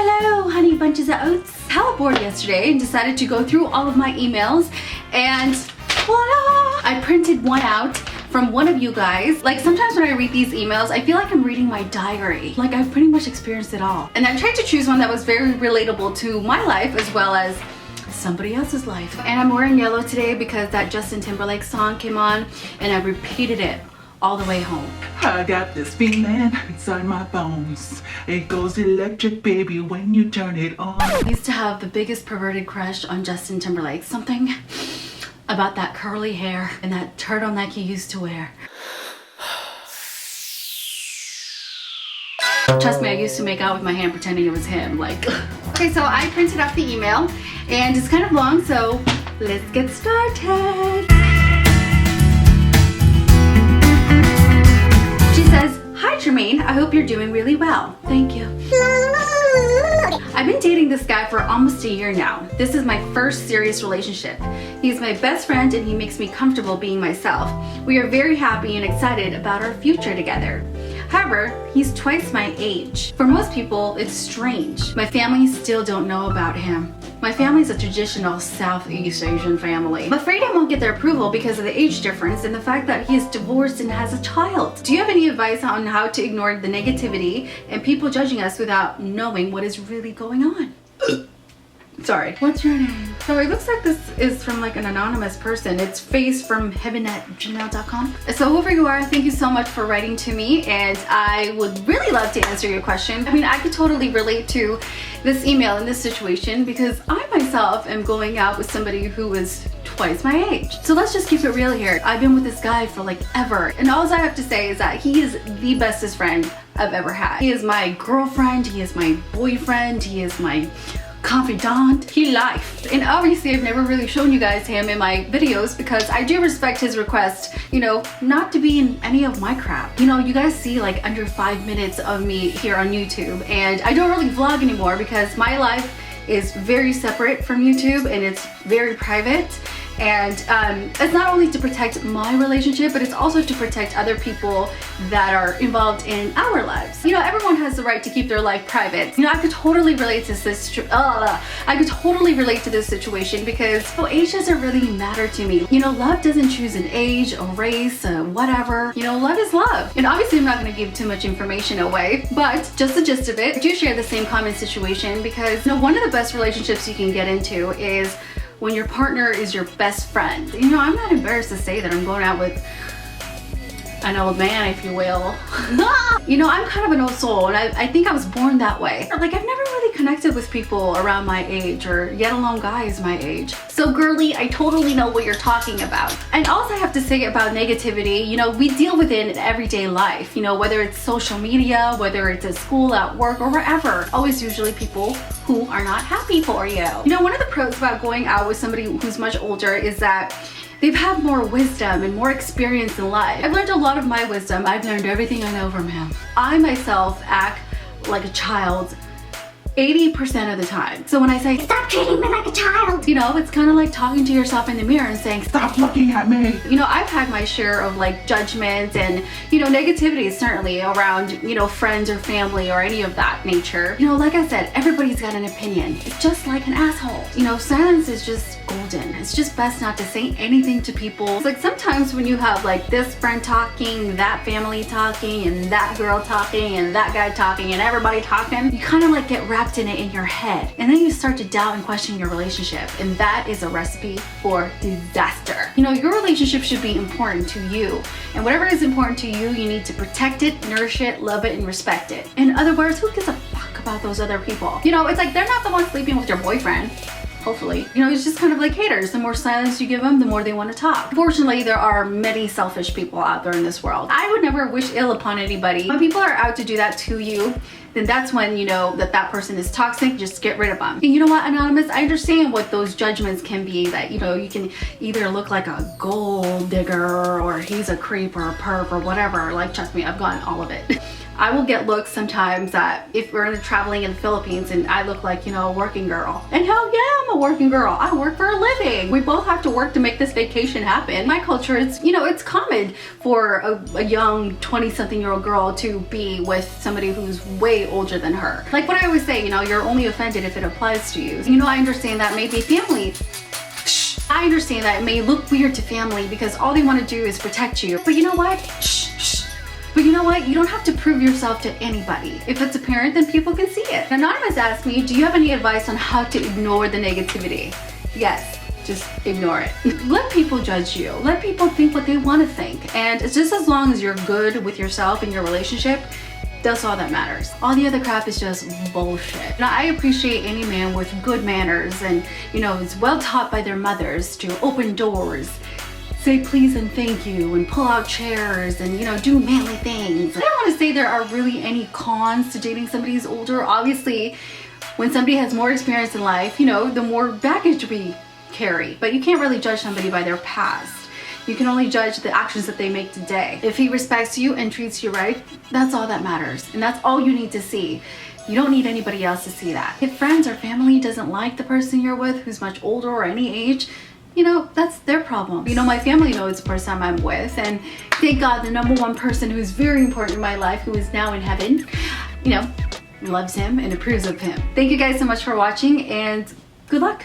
Hello, honey bunches of oats. Hella bored yesterday and decided to go through all of my emails and voila! I printed one out from one of you guys. Like sometimes when I read these emails, I feel like I'm reading my diary. Like I've pretty much experienced it all. And I tried to choose one that was very relatable to my life as well as somebody else's life. And I'm wearing yellow today because that Justin Timberlake song came on and I repeated it all the way home. I got this feeling inside my bones. It goes electric, baby, when you turn it on. I used to have the biggest perverted crush on Justin Timberlake. Something about that curly hair and that turtleneck he used to wear. Trust me, I used to make out with my hand pretending it was him. Like, okay, so I printed out the email and it's kind of long, so let's get started. She says, "Hi Jermaine, I hope you're doing really well." Thank you. I've been dating this guy for almost a year now. This is my first serious relationship. He's my best friend and he makes me comfortable being myself. We are very happy and excited about our future together. However, he's twice my age. For most people, it's strange. My family still don't know about him. My family's a traditional Southeast Asian family. I'm afraid I won't get their approval because of the age difference and the fact that he is divorced and has a child. Do you have any advice on how to ignore the negativity and people judging us without knowing what is really going on? Sorry. What's your name? So it looks like this is from like an anonymous person. It's facefromheaven@gmail.com. So whoever you are, thank you so much for writing to me and I would really love to answer your question. I mean, I could totally relate to this email in this situation because I myself am going out with somebody who is twice my age. So let's just keep it real here. I've been with this guy for like ever and all I have to say is that he is the bestest friend I've ever had. He is my girlfriend, he is my boyfriend, he is my confidant, he life. And obviously I've never really shown you guys him in my videos because I do respect his request, you know, not to be in any of my crap. You know, you guys see like under 5 minutes of me here on YouTube and I don't really vlog anymore because my life is very separate from YouTube and it's very private. And it's not only to protect my relationship, but it's also to protect other people that are involved in our lives. You know, everyone has the right to keep their life private. You know, I could totally relate to this. I could totally relate to this situation because age doesn't really matter to me. You know, love doesn't choose an age, a race, whatever. You know, love is love. And obviously, I'm not going to give too much information away, but just the gist of it, I do share the same common situation because, you know, one of the best relationships you can get into is when your partner is your best friend. You know, I'm not embarrassed to say that I'm going out with an old man, if you will. You know, I'm kind of an old soul and I think I was born that way. Like, I've never really connected with people around my age or yet alone guys my age. So girly, I totally know what you're talking about. And also I have to say about negativity, you know, we deal with it in everyday life. You know, whether it's social media, whether it's at school, at work, or wherever. Always usually people who are not happy for you. You know, one of the pros about going out with somebody who's much older is that they've had more wisdom and more experience in life. I've learned a lot of my wisdom. I've learned everything I know from him. I myself act like a child 80% of the time. So when I say, "Stop treating me like a child," you know, it's kind of like talking to yourself in the mirror and saying, Stop looking at me. You know, I've had my share of like judgment and, you know, negativity certainly around, you know, friends or family or any of that nature. You know, like I said, everybody's got an opinion. It's just like an asshole. You know, silence is just golden. It's just best not to say anything to people. It's like sometimes when you have like this friend talking, that family talking, and that girl talking, and that guy talking, and everybody talking, you kind of like get wrapped in it in your head. And then you start to doubt and question your relationship. And that is a recipe for disaster. You know, your relationship should be important to you. And whatever is important to you, you need to protect it, nourish it, love it, and respect it. In other words, who gives a fuck about those other people? You know, it's like they're not the ones sleeping with your boyfriend. Hopefully. You know, it's just kind of like haters. The more silence you give them, the more they want to talk. Unfortunately, there are many selfish people out there in this world. I would never wish ill upon anybody. When people are out to do that to you, then that's when you know that that person is toxic. Just get rid of them. And you know what, Anonymous? I understand what those judgments can be, that, you know, you can either look like a gold digger or he's a creep or a perp or whatever. Like, trust me, I've gotten all of it. I will get looks sometimes that if we're traveling in the Philippines and I look like, you know, a working girl. And hell yeah, I'm a working girl. I work for a living. We both have to work to make this vacation happen. My culture is, you know, it's common for a young 20-something-year-old girl to be with somebody who's way older than her. Like what I always say, you know, you're only offended if it applies to you. You know, I understand that maybe family. I understand that it may look weird to family because all they want to do is protect you. But you know what? But you know what? You don't have to prove yourself to anybody. If it's apparent, then people can see it. Anonymous asked me, do you have any advice on how to ignore the negativity? Yes, just ignore it. Let people judge you. Let people think what they want to think. And it's just as long as you're good with yourself and your relationship, that's all that matters. All the other crap is just bullshit. Now, I appreciate any man with good manners and, you know, is well taught by their mothers to open doors, say please and thank you, and pull out chairs and, you know, do manly things. I don't want to say there are really any cons to dating somebody who's older. Obviously, when somebody has more experience in life, you know, the more baggage we carry. But you can't really judge somebody by their past. You can only judge the actions that they make today. If he respects you and treats you right, that's all that matters. And that's all you need to see. You don't need anybody else to see that. If friends or family doesn't like the person you're with who's much older or any age, you know, that's their problem. You know, my family knows the person I'm with, and thank God the number one person who is very important in my life, who is now in heaven, you know, loves him and approves of him. Thank you guys so much for watching, and good luck.